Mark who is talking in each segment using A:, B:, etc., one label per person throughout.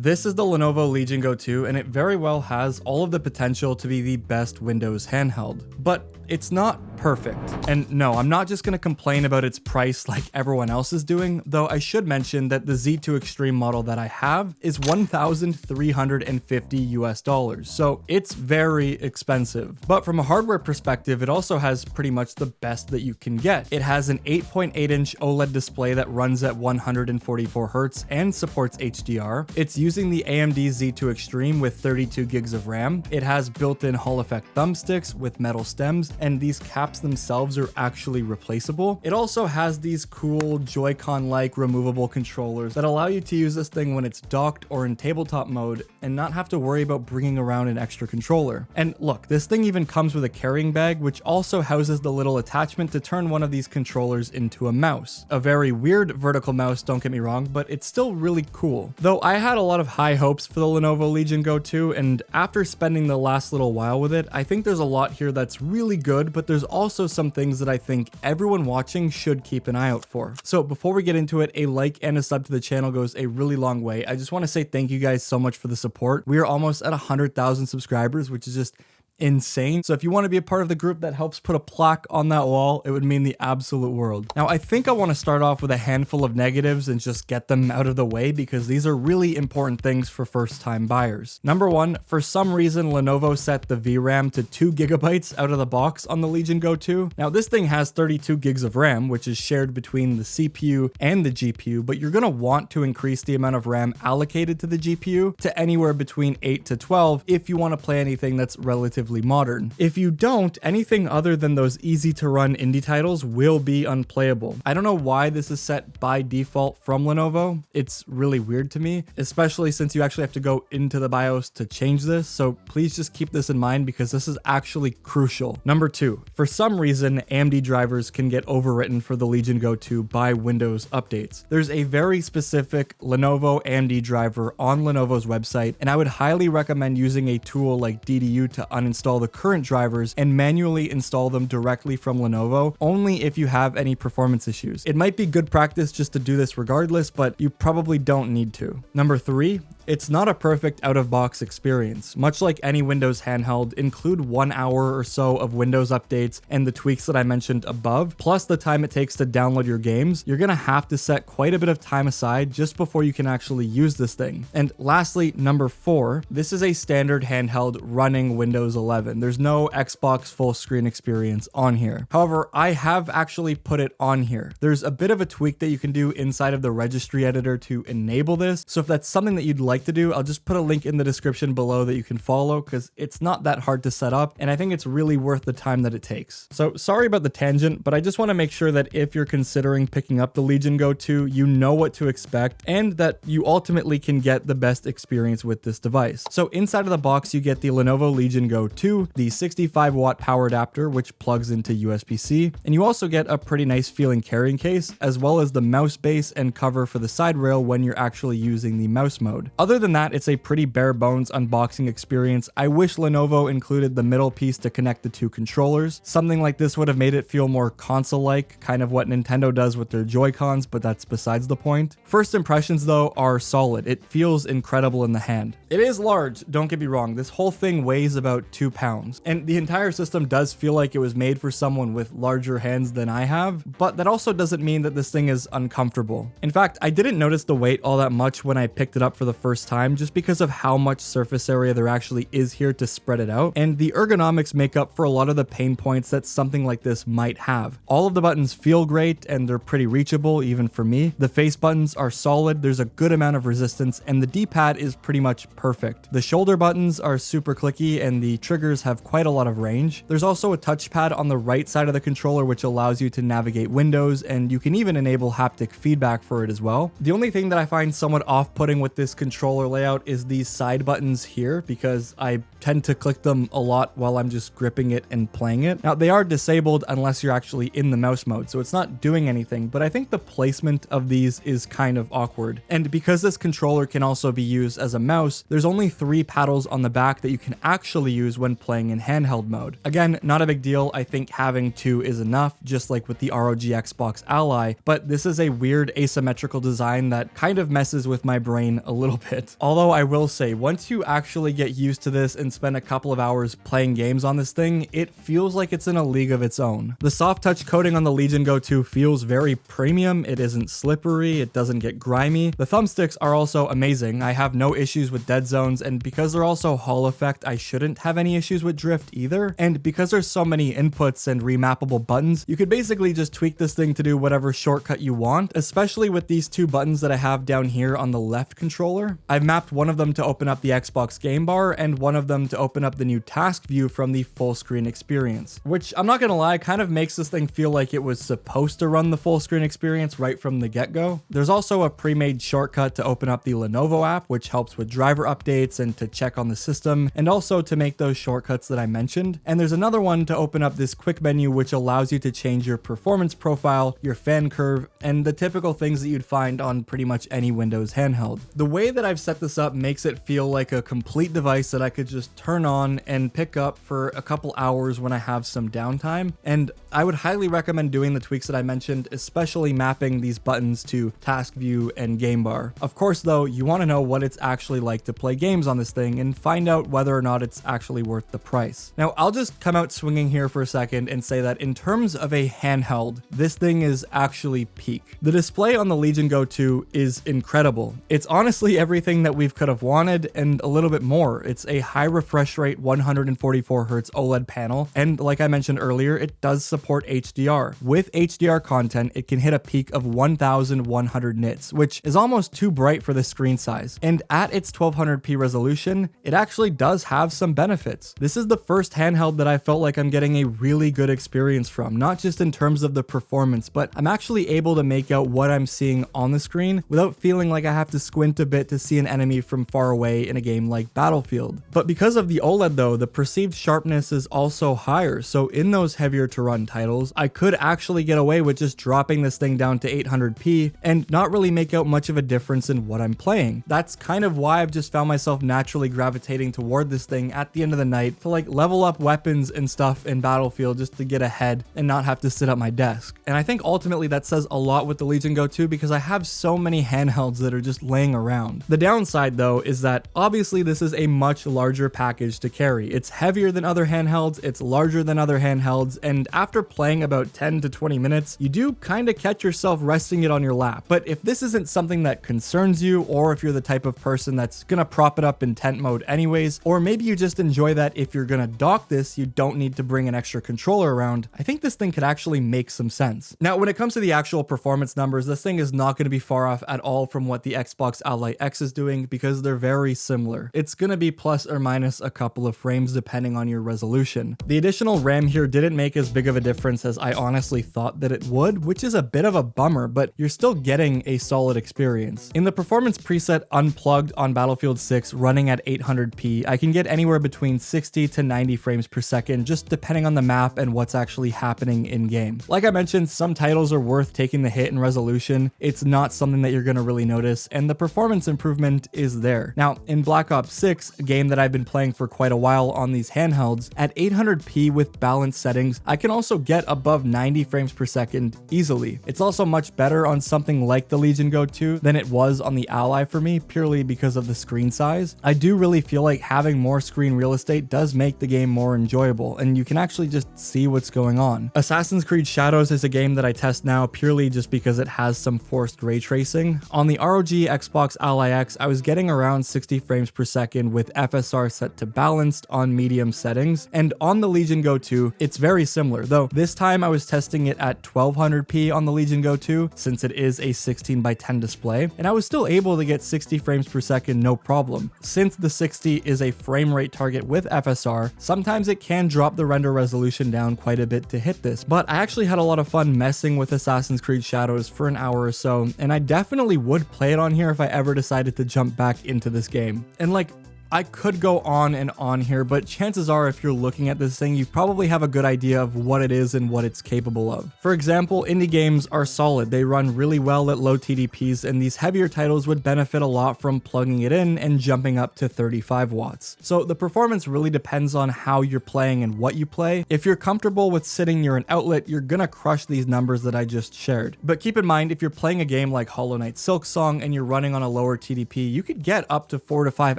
A: This is the Lenovo Legion Go 2, and it very well has all of the potential to be the best Windows handheld. But it's not perfect. And no, I'm not just going to complain about its price like everyone else is doing, though I should mention that the Z2 Extreme model that I have is $1,350 US, so it's very expensive. But from a hardware perspective, it also has pretty much the best that you can get. It has an 8.8-inch OLED display that runs at 144 Hz and supports HDR. It's using the AMD Z2 Extreme with 32 gigs of RAM. It has built-in Hall effect thumbsticks with metal stems, and these caps themselves are actually replaceable. It also has these cool Joy-Con-like removable controllers that allow you to use this thing when it's docked or in tabletop mode and not have to worry about bringing around an extra controller. And look, this thing even comes with a carrying bag, which also houses the little attachment to turn one of these controllers into a mouse. A very weird vertical mouse, don't get me wrong, but it's still really cool. Though I had a lot of high hopes for the Lenovo Legion Go 2, and after spending the last little while with it, I think there's a lot here that's really good, but there's also some things that I think everyone watching should keep an eye out for. So before we get into it, a like and a sub to the channel goes a really long way. I just want to say thank you guys so much for the support. We are almost at 100,000 subscribers, which is just insane. So if you want to be a part of the group that helps put a plaque on that wall, it would mean the absolute world. Now, I think I want to start off with a handful of negatives and just get them out of the way because these are really important things for first-time buyers. Number one, for some reason, Lenovo set the VRAM to 2 GB out of the box on the Legion Go 2. Now, this thing has 32 gigs of RAM, which is shared between the CPU and the GPU, but you're going to want to increase the amount of RAM allocated to the GPU to anywhere between 8 to 12 if you want to play anything that's relatively modern. If you don't, anything other than those easy to run indie titles will be unplayable. I don't know why this is set by default from Lenovo. It's really weird to me, especially since you actually have to go into the BIOS to change this. So please just keep this in mind because this is actually crucial. Number two, for some reason, AMD drivers can get overwritten for the Legion Go 2 by Windows updates. There's a very specific Lenovo AMD driver on Lenovo's website, and I would highly recommend using a tool like DDU to uninstall the current drivers and manually install them directly from Lenovo, only if you have any performance issues. It might be good practice just to do this regardless, but you probably don't need to. Number three, it's not a perfect out-of-box experience. Much like any Windows handheld, include 1 hour or so of Windows updates and the tweaks that I mentioned above, plus the time it takes to download your games. You're gonna have to set quite a bit of time aside just before you can actually use this thing. And lastly, number four, this is a standard handheld running Windows 11. There's no Xbox full screen experience on here. However, I have actually put it on here. There's a bit of a tweak that you can do inside of the registry editor to enable this. So if that's something that you'd like to do, I'll just put a link in the description below that you can follow because it's not that hard to set up, and I think it's really worth the time that it takes. So sorry about the tangent, but I just want to make sure that if you're considering picking up the Legion Go 2, you know what to expect and that you ultimately can get the best experience with this device. So inside of the box, you get the Lenovo Legion Go 2, the 65-watt power adapter, which plugs into USB-C, and you also get a pretty nice feeling carrying case, as well as the mouse base and cover for the side rail when you're actually using the mouse mode. Other than that, it's a pretty bare bones unboxing experience. I wish Lenovo included the middle piece to connect the two controllers. Something like this would have made it feel more console-like, kind of what Nintendo does with their Joy-Cons, but that's besides the point. First impressions, though, are solid. It feels incredible in the hand. It is large, don't get me wrong. This whole thing weighs about 2 pounds, and the entire system does feel like it was made for someone with larger hands than I have, but that also doesn't mean that this thing is uncomfortable. In fact, I didn't notice the weight all that much when I picked it up for the first time, just because of how much surface area there actually is here to spread it out, and the ergonomics make up for a lot of the pain points that something like this might have. All of the buttons feel great and they're pretty reachable even for me. The face buttons are solid, there's a good amount of resistance, and the D-pad is pretty much perfect. The shoulder buttons are super clicky and the triggers have quite a lot of range. There's also a touchpad on the right side of the controller which allows you to navigate windows, and you can even enable haptic feedback for it as well. The only thing that I find somewhat off-putting with this controller layout is these side buttons here, because I tend to click them a lot while I'm just gripping it and playing it. Now, they are disabled unless you're actually in the mouse mode, so it's not doing anything, but I think the placement of these is kind of awkward. And because this controller can also be used as a mouse, there's only 3 paddles on the back that you can actually use when playing in handheld mode. Again, not a big deal. I think having 2 is enough, just like with the ROG Xbox Ally, but this is a weird asymmetrical design that kind of messes with my brain a little bit. bit. Although I will say, once you actually get used to this and spend a couple of hours playing games on this thing, it feels like it's in a league of its own. The soft touch coating on the Legion Go 2 feels very premium. It isn't slippery, it doesn't get grimy. The thumbsticks are also amazing. I have no issues with dead zones, and because they're also Hall effect, I shouldn't have any issues with drift either. And because there's so many inputs and remappable buttons, you could basically just tweak this thing to do whatever shortcut you want, especially with these two buttons that I have down here on the left controller. I've mapped one of them to open up the Xbox game bar and one of them to open up the new task view from the full screen experience, which I'm not gonna lie, kind of makes this thing feel like it was supposed to run the full screen experience right from the get-go. There's also a pre-made shortcut to open up the Lenovo app, which helps with driver updates and to check on the system, and also to make those shortcuts that I mentioned. And there's another one to open up this quick menu, which allows you to change your performance profile, your fan curve, and the typical things that you'd find on pretty much any Windows handheld. The way that I've set this up makes it feel like a complete device that I could just turn on and pick up for a couple hours when I have some downtime. And I would highly recommend doing the tweaks that I mentioned, especially mapping these buttons to task view and game bar. Of course though, you want to know what it's actually like to play games on this thing and find out whether or not it's actually worth the price. Now I'll just come out swinging here for a second and say that in terms of a handheld, this thing is actually peak. The display on the Legion Go 2 is incredible. It's honestly everything that we could have wanted and a little bit more. It's a high refresh rate 144 Hz OLED panel, and like I mentioned earlier, it does support HDR. With HDR content, it can hit a peak of 1100 nits, which is almost too bright for the screen size. And at its 1200p resolution, it actually does have some benefits. This is the first handheld that I felt like I'm getting a really good experience from, not just in terms of the performance, but I'm actually able to make out what I'm seeing on the screen without feeling like I have to squint a bit to see an enemy from far away in a game like Battlefield. But because of the OLED though, the perceived sharpness is also higher, so in those heavier to run titles, I could actually get away with just dropping this thing down to 800p and not really make out much of a difference in what I'm playing. That's kind of why I've just found myself naturally gravitating toward this thing at the end of the night to like level up weapons and stuff in Battlefield just to get ahead and not have to sit at my desk. And I think ultimately that says a lot with the Legion Go 2 because I have so many handhelds that are just laying around. The downside though is that obviously this is a much larger package to carry. It's heavier than other handhelds, it's larger than other handhelds, and after playing about 10 to 20 minutes, you do kind of catch yourself resting it on your lap. But if this isn't something that concerns you, or if you're the type of person that's gonna prop it up in tent mode anyways, or maybe you just enjoy that if you're gonna dock this, you don't need to bring an extra controller around, I think this thing could actually make some sense. Now, when it comes to the actual performance numbers, this thing is not gonna be far off at all from what the Xbox Ally X is doing because they're very similar. It's gonna be plus or minus a couple of frames depending on your resolution. The additional RAM here didn't make as big of a difference as I honestly thought that it would, which is a bit of a bummer, but you're still getting a solid experience. In the performance preset Unplugged on Battlefield 6 running at 800p, I can get anywhere between 60 to 90 frames per second, just depending on the map and what's actually happening in game. Like I mentioned, some titles are worth taking the hit in resolution. It's not something that you're gonna really notice, and the performance improvement is there. Now, in Black Ops 6, a game that I've been playing for quite a while on these handhelds, at 800p with balanced settings, I can also get above 90 frames per second easily. It's also much better on something like the Legion Go 2 than it was on the Ally for me, purely because of the screen size. I do really feel like having more screen real estate does make the game more enjoyable, and you can actually just see what's going on. Assassin's Creed Shadows is a game that I test now purely just because it has some forced ray tracing. On the ROG Xbox Ally X, I was getting around 60 frames per second with FSR set to balanced on medium settings, and on the Legion Go 2, it's very similar, though this time I was testing it at 1200p on the Legion Go 2 since it is a 16:10 display, and I was still able to get 60 frames per second no problem. Since the 60 is a frame rate target with FSR, sometimes it can drop the render resolution down quite a bit to hit this, but I actually had a lot of fun messing with Assassin's Creed Shadows for an hour or so, and I definitely would play it on here if I ever decided to jump back into this game. And like, I could go on and on here, but chances are if you're looking at this thing, you probably have a good idea of what it is and what it's capable of. For example, indie games are solid. They run really well at low TDPs, and these heavier titles would benefit a lot from plugging it in and jumping up to 35 watts. So the performance really depends on how you're playing and what you play. If you're comfortable with sitting near an outlet, you're gonna crush these numbers that I just shared. But keep in mind, if you're playing a game like Hollow Knight Silksong and you're running on a lower TDP, you could get up to 4 to 5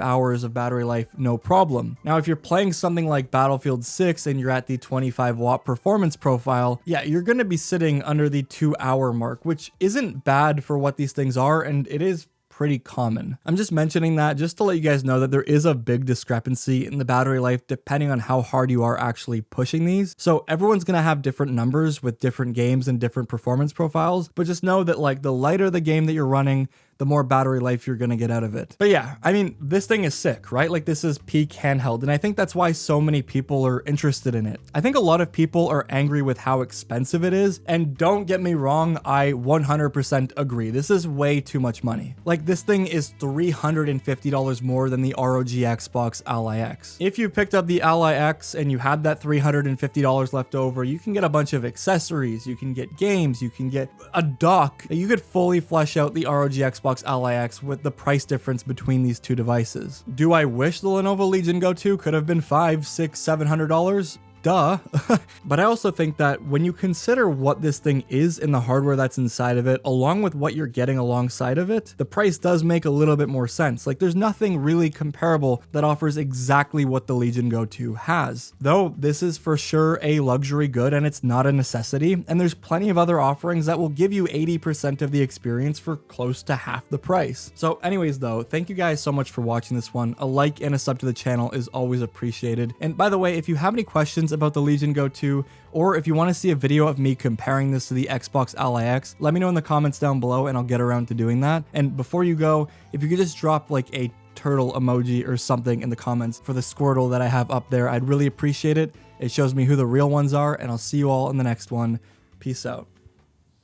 A: hours of battery life, no problem. Now, if you're playing something like Battlefield 6 and you're at the 25 watt performance profile, yeah, you're gonna be sitting under the 2-hour mark, which isn't bad for what these things are, and it is pretty common. I'm just mentioning that just to let you guys know that there is a big discrepancy in the battery life depending on how hard you are actually pushing these. So everyone's gonna have different numbers with different games and different performance profiles, but just know that like the lighter the game that you're running, the more battery life you're gonna get out of it. But yeah, I mean, this thing is sick, right? Like this is peak handheld, and I think that's why so many people are interested in it. I think a lot of people are angry with how expensive it is, and don't get me wrong, I 100% agree. This is way too much money. Like this thing is $350 more than the ROG Xbox Ally X. If you picked up the Ally X and you had that $350 left over, you can get a bunch of accessories, you can get games, you can get a dock. You could fully flesh out the ROG Xbox Ally X with the price difference between these two devices. Do I wish the Lenovo Legion Go 2 could have been $500, $600, $700? Duh. But I also think that when you consider what this thing is and the hardware that's inside of it, along with what you're getting alongside of it, the price does make a little bit more sense. Like there's nothing really comparable that offers exactly what the Legion Go 2 has. Though this is for sure a luxury good and it's not a necessity, and there's plenty of other offerings that will give you 80% of the experience for close to half the price. So anyways though, thank you guys so much for watching this one. A like and a sub to the channel is always appreciated. And by the way, if you have any questions about the Legion Go 2, or if you want to see a video of me comparing this to the Xbox Ally X, let me know in the comments down below and I'll get around to doing that. And before you go, if you could just drop like a turtle emoji or something in the comments for the Squirtle that I have up there, I'd really appreciate it. It shows me who the real ones are, and I'll see you all in the next one. Peace out.